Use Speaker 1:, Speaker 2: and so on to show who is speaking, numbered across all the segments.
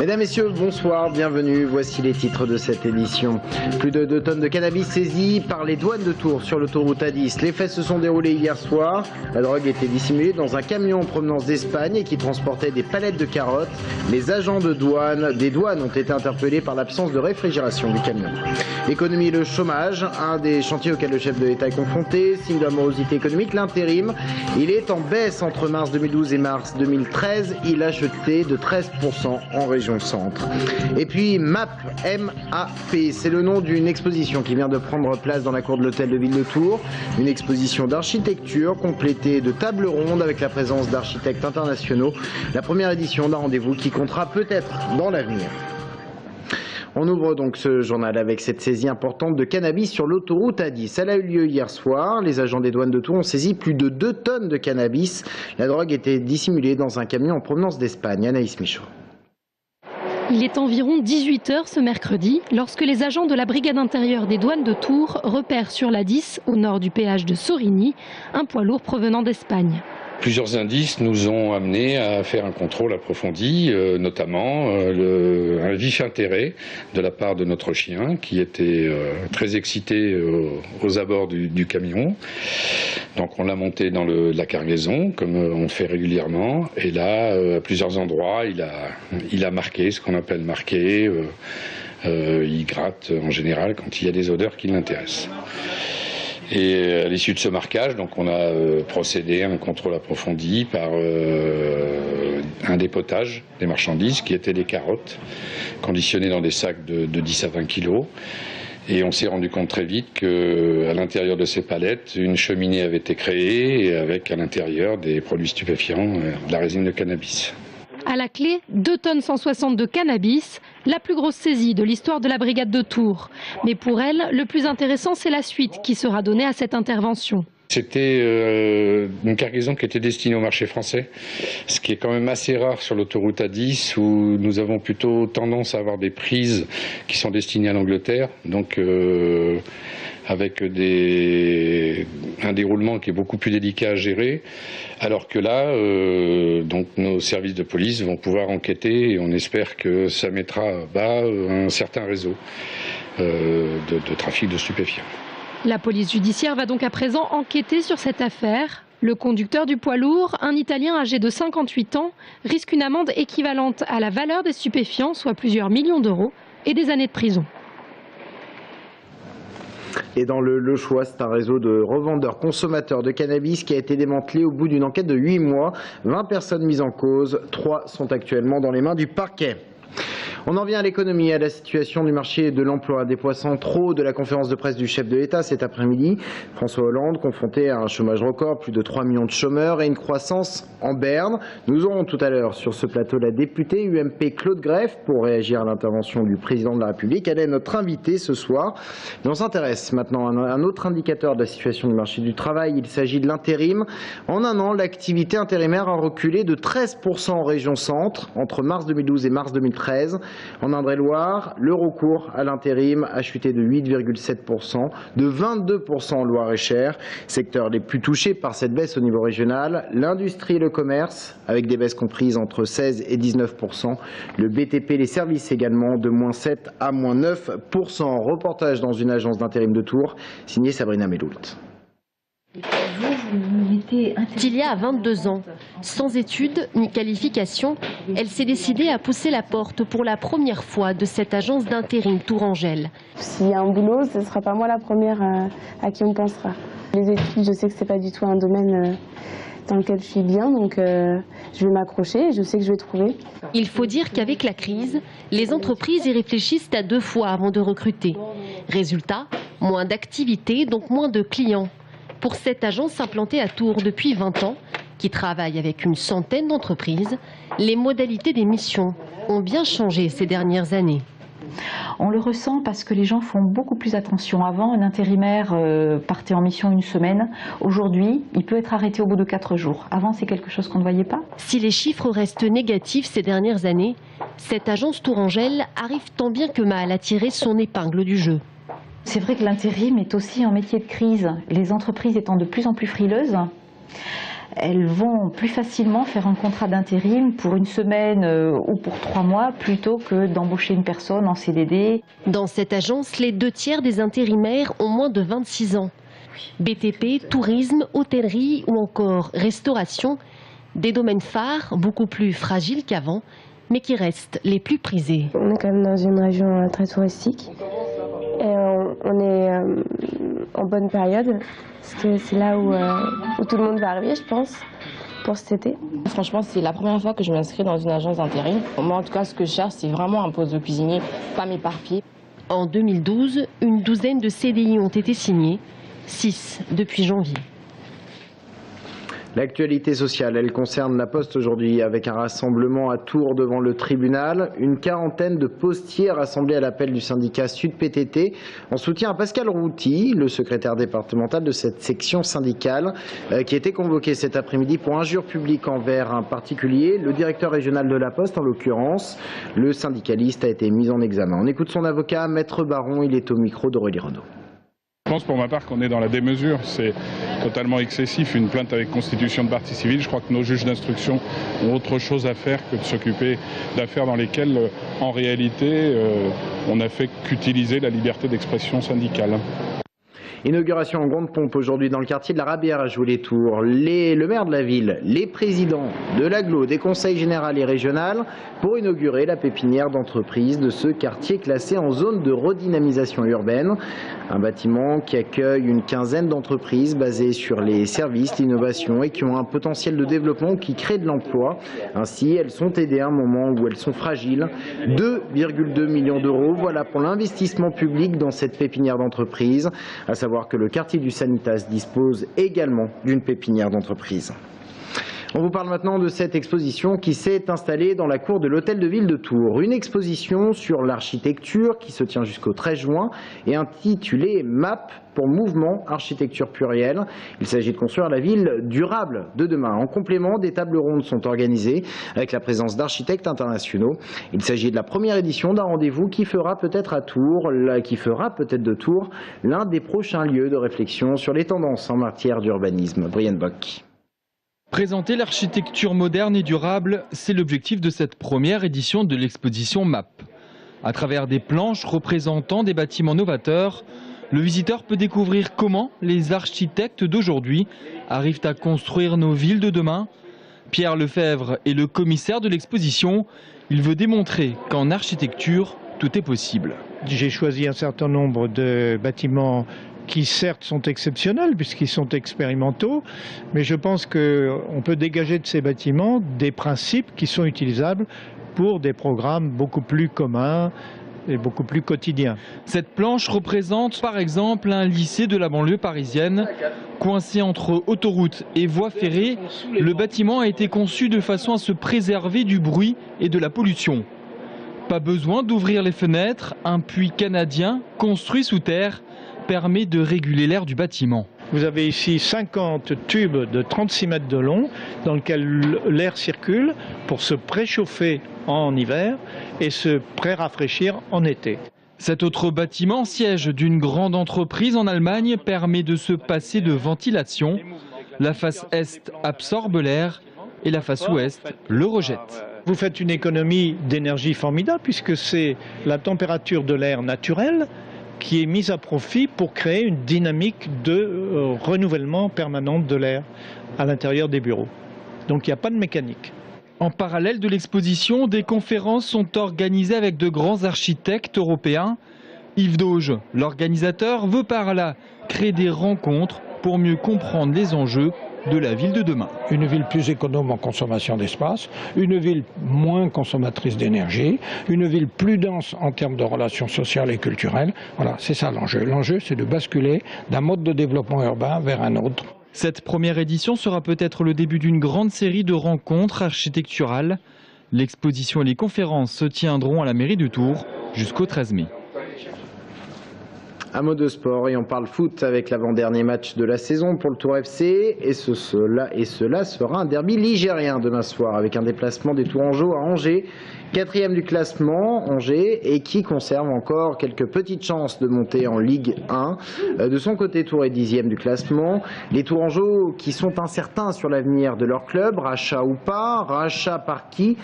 Speaker 1: Mesdames, Messieurs, bonsoir, bienvenue. Voici les titres de cette édition. Plus de 2 tonnes de cannabis saisies par les douanes de Tours sur l'autoroute A10. Les faits se sont déroulés hier soir. La drogue était dissimulée dans un camion en provenance d'Espagne et qui transportait des palettes de carottes. Les agents des douanes ont été interpellés par l'absence de réfrigération du camion. L'économie et le chômage, un des chantiers auxquels le chef de l'État est confronté. Signe de la morosité économique, l'intérim, il est en baisse entre mars 2012 et mars 2013. Il a chuté de 13% en région centre. Et puis MAP, M-A-P, c'est le nom d'une exposition qui vient de prendre place dans la cour de l'hôtel de ville de Tours. Une exposition d'architecture complétée de tables rondes avec la présence d'architectes internationaux. La première édition d'un rendez-vous qui comptera peut-être dans l'avenir. On ouvre donc ce journal avec cette saisie importante de cannabis sur l'autoroute A10. Elle a eu lieu hier soir. Les agents des douanes de Tours ont saisi plus de 2 tonnes de cannabis. La drogue était dissimulée dans un camion en provenance d'Espagne. Anaïs Michaud.
Speaker 2: Il est environ 18 h ce mercredi lorsque les agents de la brigade intérieure des douanes de Tours repèrent sur l'A10, au nord du péage de Sorigny, un poids lourd provenant d'Espagne.
Speaker 3: Plusieurs indices nous ont amenés à faire un contrôle approfondi, notamment un vif intérêt de la part de notre chien qui était très excité aux abords du camion. Donc on l'a monté dans la cargaison comme on fait régulièrement et là à plusieurs endroits il a marqué ce qu'on appelle marqué. Il gratte en général quand il y a des odeurs qui l'intéressent. Et à l'issue de ce marquage, donc on a procédé à un contrôle approfondi par un dépotage des marchandises qui étaient des carottes conditionnées dans des sacs de 10 à 20 kilos. Et on s'est rendu compte très vite qu'à l'intérieur de ces palettes, une cheminée avait été créée avec à l'intérieur des produits stupéfiants, de la résine de cannabis.
Speaker 2: À la clé, 2 tonnes 160 de cannabis, la plus grosse saisie de l'histoire de la brigade de Tours. Mais pour elle, le plus intéressant, c'est la suite qui sera donnée à cette intervention.
Speaker 3: C'était une cargaison qui était destinée au marché français, ce qui est quand même assez rare sur l'autoroute A10 où nous avons plutôt tendance à avoir des prises qui sont destinées à l'Angleterre. Donc avec un déroulement qui est beaucoup plus délicat à gérer, alors que là, donc nos services de police vont pouvoir enquêter et on espère que ça mettra à bas un certain réseau de trafic de stupéfiants.
Speaker 2: La police judiciaire va donc à présent enquêter sur cette affaire. Le conducteur du poids lourd, un Italien âgé de 58 ans, risque une amende équivalente à la valeur des stupéfiants, soit plusieurs millions d'euros, et des années de prison.
Speaker 1: Et dans le choix, c'est un réseau de revendeurs consommateurs de cannabis qui a été démantelé au bout d'une enquête de 8 mois. 20 personnes mises en cause, 3 sont actuellement dans les mains du parquet. On en vient à l'économie, à la situation du marché de l'emploi. Des points centraux de la conférence de presse du chef de l'État cet après-midi. François Hollande confronté à un chômage record, plus de 3 millions de chômeurs et une croissance en berne. Nous aurons tout à l'heure sur ce plateau la députée UMP Claude Greff pour réagir à l'intervention du président de la République. Elle est notre invitée ce soir. Mais on s'intéresse maintenant à un autre indicateur de la situation du marché du travail. Il s'agit de l'intérim. En un an, l'activité intérimaire a reculé de 13% en région centre entre mars 2012 et mars 2013. En Indre-et-Loire, le recours à l'intérim a chuté de 8,7%, de 22% en Loire-et-Cher. Secteurs les plus touchés par cette baisse au niveau régional, l'industrie et le commerce, avec des baisses comprises entre 16 et 19%. Le BTP, les services également, de moins 7 à moins 9%. Reportage dans une agence d'intérim de Tours, signé Sabrina Meloult.
Speaker 4: Il y a 22 ans, sans études ni qualification, elle s'est décidée à pousser la porte pour la première fois de cette agence d'intérim tourangelle.
Speaker 5: S'il y a un boulot, ce ne sera pas moi la première à qui on pensera. Les études, je sais que ce n'est pas du tout un domaine dans lequel je suis bien, donc je vais m'accrocher et je sais que je vais trouver.
Speaker 4: Il faut dire qu'avec la crise, les entreprises y réfléchissent à 2 fois avant de recruter. Résultat, moins d'activité, donc moins de clients. Pour cette agence implantée à Tours depuis 20 ans, qui travaille avec une centaine d'entreprises, les modalités des missions ont bien changé ces dernières années.
Speaker 6: On le ressent parce que les gens font beaucoup plus attention. Avant, un intérimaire partait en mission une semaine. Aujourd'hui, il peut être arrêté au bout de 4 jours. Avant, c'est quelque chose qu'on ne voyait pas.
Speaker 4: Si les chiffres restent négatifs ces dernières années, cette agence tourangelle arrive tant bien que mal à tirer son épingle du jeu.
Speaker 6: C'est vrai que l'intérim est aussi un métier de crise. Les entreprises étant de plus en plus frileuses, elles vont plus facilement faire un contrat d'intérim pour une semaine ou pour 3 mois plutôt que d'embaucher une personne en CDD.
Speaker 4: Dans cette agence, les 2/3 des intérimaires ont moins de 26 ans. BTP, tourisme, hôtellerie ou encore restauration, des domaines phares beaucoup plus fragiles qu'avant, mais qui restent les plus prisés.
Speaker 5: On est quand même dans une région très touristique et on est en bonne période parce que c'est là où tout le monde va arriver, je pense, pour cet été.
Speaker 7: Franchement, c'est la première fois que je m'inscris dans une agence d'intérim. Moi, en tout cas, ce que je cherche, c'est vraiment un poste de cuisinier, pas m'éparpiller.
Speaker 4: En 2012, une douzaine de CDI ont été signés, 6 depuis janvier.
Speaker 1: L'actualité sociale, elle concerne la Poste aujourd'hui avec un rassemblement à Tours devant le tribunal. Une quarantaine de postiers rassemblés à l'appel du syndicat Sud-PTT en soutien à Pascal Routy, le secrétaire départemental de cette section syndicale qui était convoqué cet après-midi pour injure publique envers un particulier, le directeur régional de la Poste en l'occurrence. Le syndicaliste a été mis en examen. On écoute son avocat, Maître Baron, il est au micro d'Aurélie Renaud.
Speaker 8: Je pense pour ma part qu'on est dans la démesure, c'est totalement excessif, une plainte avec constitution de partie civile. Je crois que nos juges d'instruction ont autre chose à faire que de s'occuper d'affaires dans lesquelles, en réalité, on n'a fait qu'utiliser la liberté d'expression syndicale.
Speaker 1: Inauguration en grande pompe aujourd'hui dans le quartier de la Rabière à Jouer-les-Tours. Le maire de la ville, les présidents de l'agglo, des conseils général et régional pour inaugurer la pépinière d'entreprise de ce quartier classé en zone de redynamisation urbaine. Un bâtiment qui accueille une quinzaine d'entreprises basées sur les services, l'innovation et qui ont un potentiel de développement ou qui créent de l'emploi. Ainsi, elles sont aidées à un moment où elles sont fragiles. 2,2 millions d'euros, voilà pour l'investissement public dans cette pépinière d'entreprise, à savoir que le quartier du Sanitas dispose également d'une pépinière d'entreprise. On vous parle maintenant de cette exposition qui s'est installée dans la cour de l'hôtel de ville de Tours. Une exposition sur l'architecture qui se tient jusqu'au 13 juin et intitulée MAP pour Mouvement Architecture Plurielle. Il s'agit de construire la ville durable de demain. En complément, des tables rondes sont organisées avec la présence d'architectes internationaux. Il s'agit de la première édition d'un rendez-vous qui fera peut-être de Tours l'un des prochains lieux de réflexion sur les tendances en matière d'urbanisme. Brian Bock.
Speaker 9: Présenter l'architecture moderne et durable, c'est l'objectif de cette première édition de l'exposition MAP. À travers des planches représentant des bâtiments novateurs, le visiteur peut découvrir comment les architectes d'aujourd'hui arrivent à construire nos villes de demain. Pierre Lefebvre est le commissaire de l'exposition. Il veut démontrer qu'en architecture, tout est possible.
Speaker 10: J'ai choisi un certain nombre de bâtiments qui certes sont exceptionnels puisqu'ils sont expérimentaux, mais je pense qu'on peut dégager de ces bâtiments des principes qui sont utilisables pour des programmes beaucoup plus communs et beaucoup plus quotidiens.
Speaker 9: Cette planche représente par exemple un lycée de la banlieue parisienne. Coincé entre autoroute et voie ferrée, le bâtiment a été conçu de façon à se préserver du bruit et de la pollution. Pas besoin d'ouvrir les fenêtres, un puits canadien construit sous terre permet de réguler l'air du bâtiment.
Speaker 10: Vous avez ici 50 tubes de 36 mètres de long dans lesquels l'air circule pour se préchauffer en hiver et se pré-rafraîchir en été.
Speaker 9: Cet autre bâtiment, siège d'une grande entreprise en Allemagne, permet de se passer de ventilation. La face est absorbe l'air et la face ouest le rejette.
Speaker 10: Vous faites une économie d'énergie formidable puisque c'est la température de l'air naturel qui est mise à profit pour créer une dynamique de renouvellement permanente de l'air à l'intérieur des bureaux. Donc il n'y a pas de mécanique.
Speaker 9: En parallèle de l'exposition, des conférences sont organisées avec de grands architectes européens. Yves Dauge, l'organisateur, veut par là créer des rencontres pour mieux comprendre les enjeux de la ville de demain.
Speaker 11: Une ville plus économe en consommation d'espace, une ville moins consommatrice d'énergie, une ville plus dense en termes de relations sociales et culturelles. Voilà, c'est ça l'enjeu. L'enjeu, c'est de basculer d'un mode de développement urbain vers un autre.
Speaker 9: Cette première édition sera peut-être le début d'une grande série de rencontres architecturales. L'exposition et les conférences se tiendront à la mairie de Tours jusqu'au 13 mai.
Speaker 1: Un mot de sport et on parle foot avec l'avant-dernier match de la saison pour le Tour FC et cela sera un derby ligérien demain soir avec un déplacement des Tourangeaux à Angers, 4e du classement, Angers, et qui conserve encore quelques petites chances de monter en Ligue 1. De son côté, Tours est 10e du classement. Les Tourangeaux qui sont incertains sur l'avenir de leur club, rachat ou pas, rachat par qui?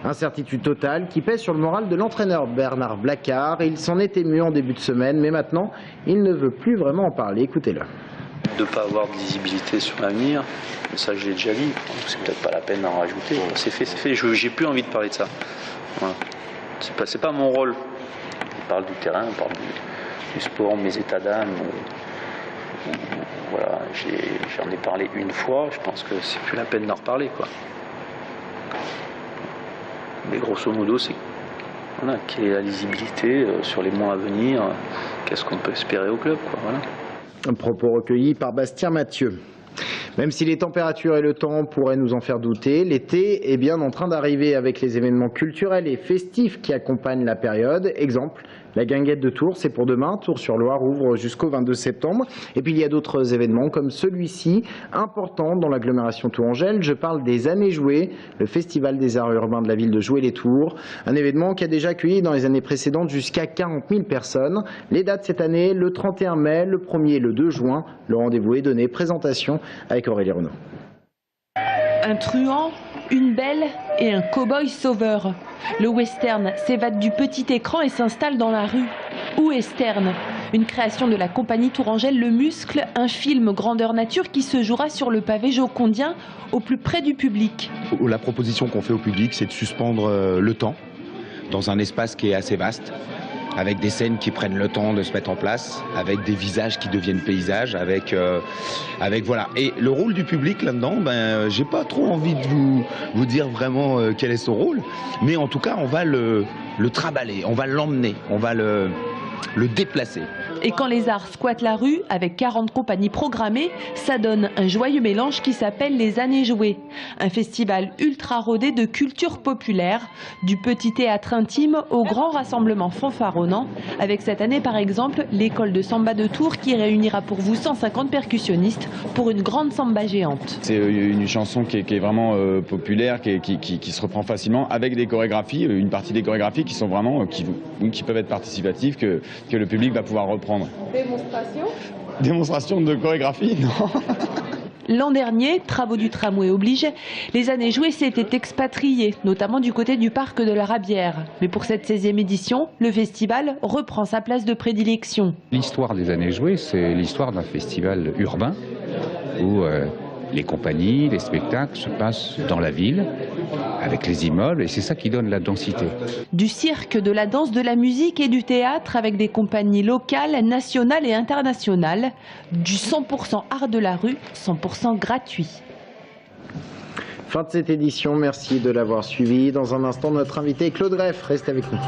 Speaker 1: Incertitude totale qui pèse sur le moral de l'entraîneur Bernard Blacard. Il s'en est ému en début de semaine, mais maintenant, il ne veut plus vraiment en parler. Écoutez-le.
Speaker 12: De ne pas avoir de visibilité sur l'avenir, ça je l'ai déjà dit, c'est peut-être pas la peine d'en rajouter. C'est fait, c'est fait. J'ai plus envie de parler de ça. Voilà. C'est pas mon rôle. On parle du terrain, on parle du sport, mes états d'âme. Voilà, j'en ai parlé une fois, je pense que c'est plus la peine d'en reparler, quoi. Mais grosso modo, c'est voilà, quelle est la lisibilité sur les mois à venir, qu'est-ce qu'on peut espérer au club, quoi, voilà.
Speaker 1: Un propos recueilli par Bastien Mathieu. Même si les températures et le temps pourraient nous en faire douter, l'été est bien en train d'arriver avec les événements culturels et festifs qui accompagnent la période. Exemple, la guinguette de Tours, c'est pour demain. Tours-sur-Loire ouvre jusqu'au 22 septembre. Et puis il y a d'autres événements comme celui-ci, important dans l'agglomération tourangelle. Je parle des Années Jouées, le festival des arts urbains de la ville de Joué-les-Tours. Un événement qui a déjà accueilli dans les années précédentes jusqu'à 40 000 personnes. Les dates cette année, le 31 mai, le 1er et le 2 juin. Le rendez-vous est donné. Présentation avec Aurélie Renaud.
Speaker 13: Un truand, une belle et un cow-boy sauveur. Le western s'évade du petit écran et s'installe dans la rue. Ou Western, une création de la compagnie tourangelle Le Muscle, un film grandeur nature qui se jouera sur le pavé jocondien au plus près du public.
Speaker 14: La proposition qu'on fait au public, c'est de suspendre le temps dans un espace qui est assez vaste, avec des scènes qui prennent le temps de se mettre en place, avec des visages qui deviennent paysages, avec voilà. Et le rôle du public là-dedans, j'ai pas trop envie de vous dire vraiment quel est son rôle, mais en tout cas, on va le traballer, on va l'emmener, on va le déplacer.
Speaker 13: Et quand les arts squattent la rue, avec 40 compagnies programmées, ça donne un joyeux mélange qui s'appelle les Années Jouées. Un festival ultra rodé de culture populaire, du petit théâtre intime au grand rassemblement fanfaronnant, avec cette année par exemple l'école de samba de Tours qui réunira pour vous 150 percussionnistes pour une grande samba géante.
Speaker 15: C'est une chanson qui est vraiment populaire, qui se reprend facilement, avec des chorégraphies, une partie des chorégraphies qui sont vraiment, qui peuvent être participatives, que le public va pouvoir reprendre.
Speaker 13: Démonstration ?
Speaker 15: Démonstration de chorégraphie, non.
Speaker 13: L'an dernier, travaux du tramway oblige, les Années Jouées s'étaient expatriés, notamment du côté du parc de la Rabière. Mais pour cette 16e édition, le festival reprend sa place de prédilection.
Speaker 16: L'histoire des Années Jouées, c'est l'histoire d'un festival urbain où les compagnies, les spectacles se passent dans la ville, avec les immeubles, et c'est ça qui donne la densité.
Speaker 13: Du cirque, de la danse, de la musique et du théâtre avec des compagnies locales, nationales et internationales. Du 100% art de la rue, 100% gratuit.
Speaker 1: Fin de cette édition, merci de l'avoir suivi. Dans un instant, notre invité Claude Greff, reste avec nous.